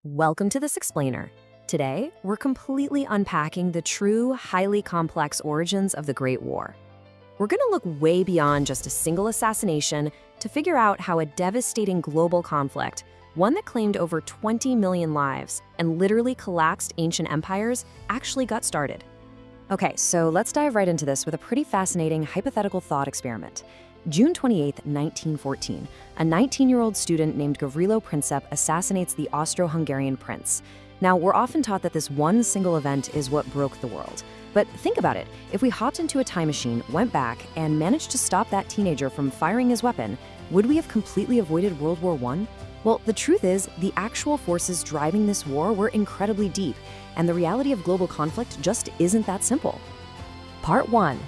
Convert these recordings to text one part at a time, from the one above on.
Welcome to This Explainer. Today, we're completely unpacking the true, highly complex origins of the Great War. We're going to look way beyond just a single assassination to figure out how a devastating global conflict, one that claimed over 20 million lives and literally collapsed ancient empires, actually got started. Okay, so let's dive right into this with a pretty fascinating hypothetical thought experiment. June 28, 1914, a 19-year-old student named Gavrilo Princip assassinates the Austro-Hungarian prince. Now, we're often taught that this one single event is what broke the world. But think about it. If we hopped into a time machine, went back, and managed to stop that teenager from firing his weapon, would we have completely avoided World War I? Well, the truth is, the actual forces driving this war were incredibly deep, and the reality of global conflict just isn't that simple. Part 1.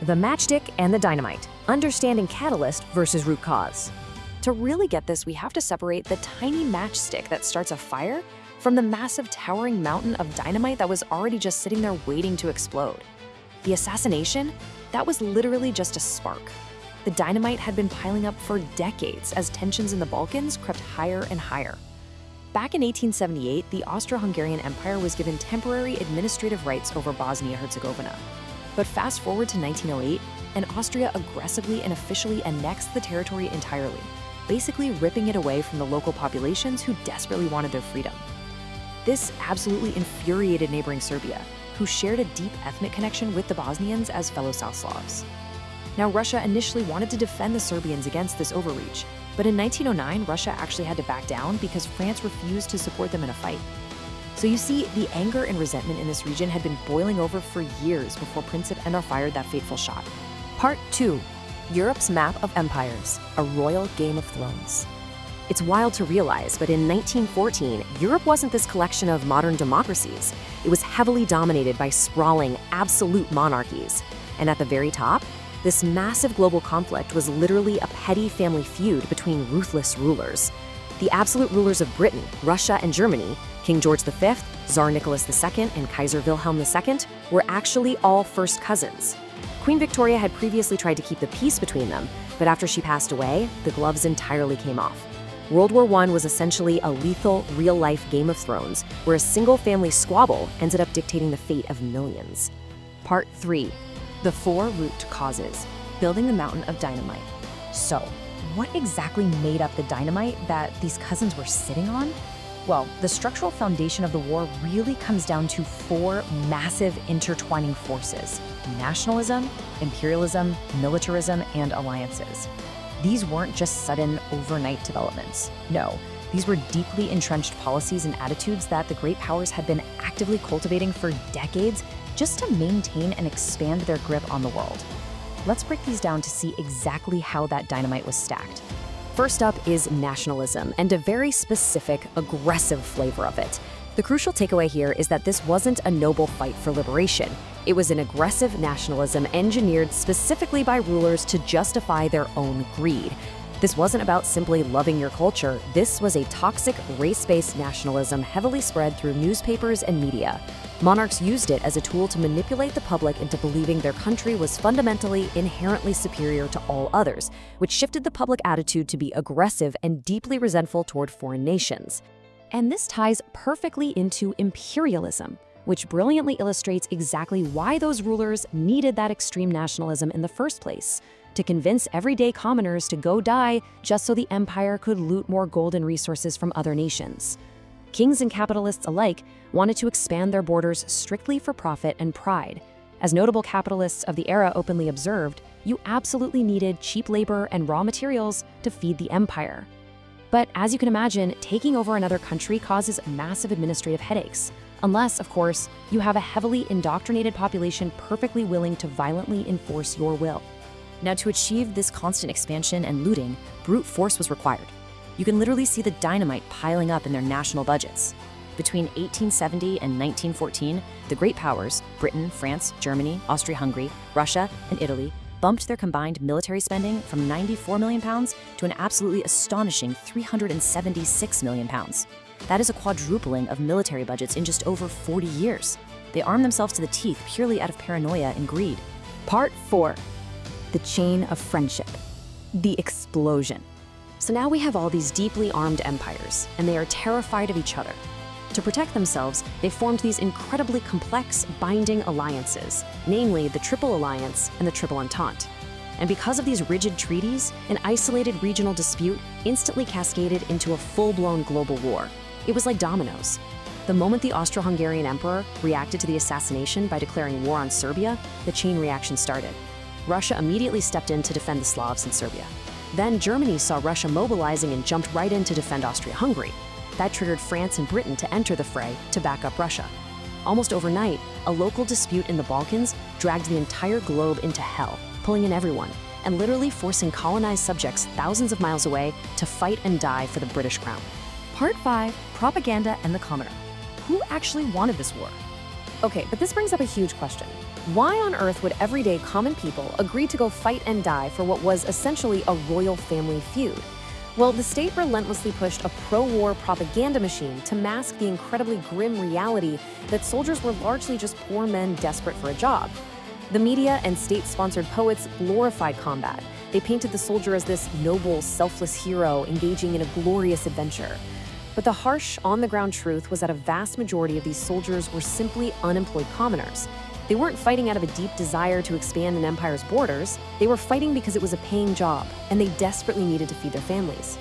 The matchstick and the dynamite. Understanding catalyst versus root cause. To really get this, we have to separate the tiny matchstick that starts a fire from the massive towering mountain of dynamite that was already just sitting there waiting to explode. The assassination, that was literally just a spark. The dynamite had been piling up for decades as tensions in the Balkans crept higher and higher. Back in 1878, the Austro-Hungarian Empire was given temporary administrative rights over Bosnia-Herzegovina. But fast forward to 1908, and Austria aggressively and officially annexed the territory entirely, basically ripping it away from the local populations who desperately wanted their freedom. This absolutely infuriated neighboring Serbia, who shared a deep ethnic connection with the Bosnians as fellow South Slavs. Now, Russia initially wanted to defend the Serbians against this overreach, but in 1909, Russia actually had to back down because France refused to support them in a fight. So you see, the anger and resentment in this region had been boiling over for years before Princip fired that fateful shot. Part 2. Europe's Map of Empires, a Royal Game of Thrones. It's wild to realize, but in 1914, Europe wasn't this collection of modern democracies. It was heavily dominated by sprawling, absolute monarchies. And at the very top, this massive global conflict was literally a petty family feud between ruthless rulers. The absolute rulers of Britain, Russia, and Germany, King George V, Tsar Nicholas II, and Kaiser Wilhelm II, were actually all first cousins. Queen Victoria had previously tried to keep the peace between them, but after she passed away, the gloves entirely came off. World War I was essentially a lethal, real-life Game of Thrones, where a single family squabble ended up dictating the fate of millions. Part 3. The 4 root causes, building the mountain of dynamite. So, what exactly made up the dynamite that these cousins were sitting on? Well, the structural foundation of the war really comes down to 4 massive intertwining forces: nationalism, imperialism, militarism, and alliances. These weren't just sudden, overnight developments. No, these were deeply entrenched policies and attitudes that the great powers had been actively cultivating for decades just to maintain and expand their grip on the world. Let's break these down to see exactly how that dynamite was stacked. First up is nationalism, and a very specific, aggressive flavor of it. The crucial takeaway here is that this wasn't a noble fight for liberation. It was an aggressive nationalism engineered specifically by rulers to justify their own greed. This wasn't about simply loving your culture. This was a toxic, race-based nationalism heavily spread through newspapers and media. Monarchs used it as a tool to manipulate the public into believing their country was fundamentally, inherently superior to all others, which shifted the public attitude to be aggressive and deeply resentful toward foreign nations. And this ties perfectly into imperialism, which brilliantly illustrates exactly why those rulers needed that extreme nationalism in the first place: to convince everyday commoners to go die just so the empire could loot more gold and resources from other nations. Kings and capitalists alike wanted to expand their borders strictly for profit and pride. As notable capitalists of the era openly observed, you absolutely needed cheap labor and raw materials to feed the empire. But as you can imagine, taking over another country causes massive administrative headaches, unless, of course, you have a heavily indoctrinated population perfectly willing to violently enforce your will. Now, to achieve this constant expansion and looting, brute force was required. You can literally see the dynamite piling up in their national budgets. Between 1870 and 1914, the great powers, Britain, France, Germany, Austria-Hungary, Russia, and Italy, bumped their combined military spending from £94 million to an absolutely astonishing £376 million. That is a quadrupling of military budgets in just over 40 years. They armed themselves to the teeth purely out of paranoia and greed. Part 4. The chain of friendship. The explosion. So now we have all these deeply armed empires, and they are terrified of each other. To protect themselves, they formed these incredibly complex binding alliances, namely the Triple Alliance and the Triple Entente. And because of these rigid treaties, an isolated regional dispute instantly cascaded into a full-blown global war. It was like dominoes. The moment the Austro-Hungarian emperor reacted to the assassination by declaring war on Serbia, the chain reaction started. Russia immediately stepped in to defend the Slavs in Serbia. Then Germany saw Russia mobilizing and jumped right in to defend Austria-Hungary. That triggered France and Britain to enter the fray to back up Russia. Almost overnight, a local dispute in the Balkans dragged the entire globe into hell, pulling in everyone, and literally forcing colonized subjects thousands of miles away to fight and die for the British crown. Part 5, Propaganda and the Commoner. Who actually wanted this war? Okay, but this brings up a huge question. Why on earth would everyday common people agree to go fight and die for what was essentially a royal family feud? Well, the state relentlessly pushed a pro-war propaganda machine to mask the incredibly grim reality that soldiers were largely just poor men desperate for a job. The media and state-sponsored poets glorified combat. They painted the soldier as this noble, selfless hero engaging in a glorious adventure. But the harsh, on-the-ground truth was that a vast majority of these soldiers were simply unemployed commoners. They weren't fighting out of a deep desire to expand an empire's borders. They were fighting because it was a paying job, and they desperately needed to feed their families.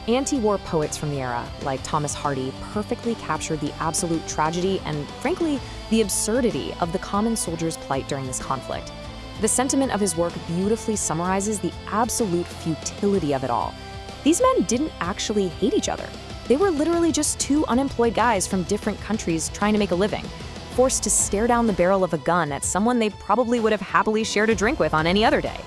Anti-war poets from the era, like Thomas Hardy, perfectly captured the absolute tragedy and, frankly, the absurdity of the common soldier's plight during this conflict. The sentiment of his work beautifully summarizes the absolute futility of it all. These men didn't actually hate each other. They were literally just two unemployed guys from different countries trying to make a living, forced to stare down the barrel of a gun at someone they probably would have happily shared a drink with on any other day.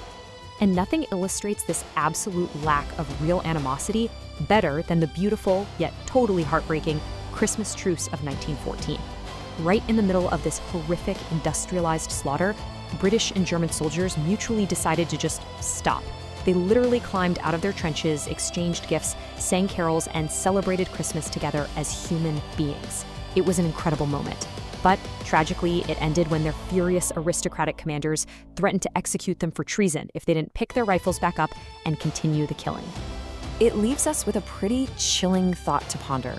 And nothing illustrates this absolute lack of real animosity better than the beautiful, yet totally heartbreaking, Christmas Truce of 1914. Right in the middle of this horrific industrialized slaughter, British and German soldiers mutually decided to just stop. They literally climbed out of their trenches, exchanged gifts, sang carols, and celebrated Christmas together as human beings. It was an incredible moment. But, tragically, it ended when their furious aristocratic commanders threatened to execute them for treason if they didn't pick their rifles back up and continue the killing. It leaves us with a pretty chilling thought to ponder.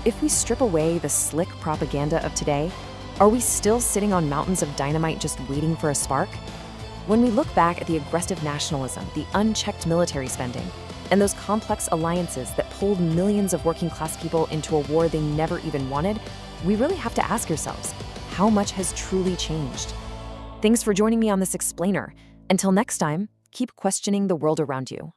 If we strip away the slick propaganda of today, are we still sitting on mountains of dynamite just waiting for a spark? When we look back at the aggressive nationalism, the unchecked military spending, and those complex alliances that pulled millions of working-class people into a war they never even wanted, we really have to ask ourselves, how much has truly changed? Thanks for joining me on this explainer. Until next time, keep questioning the world around you.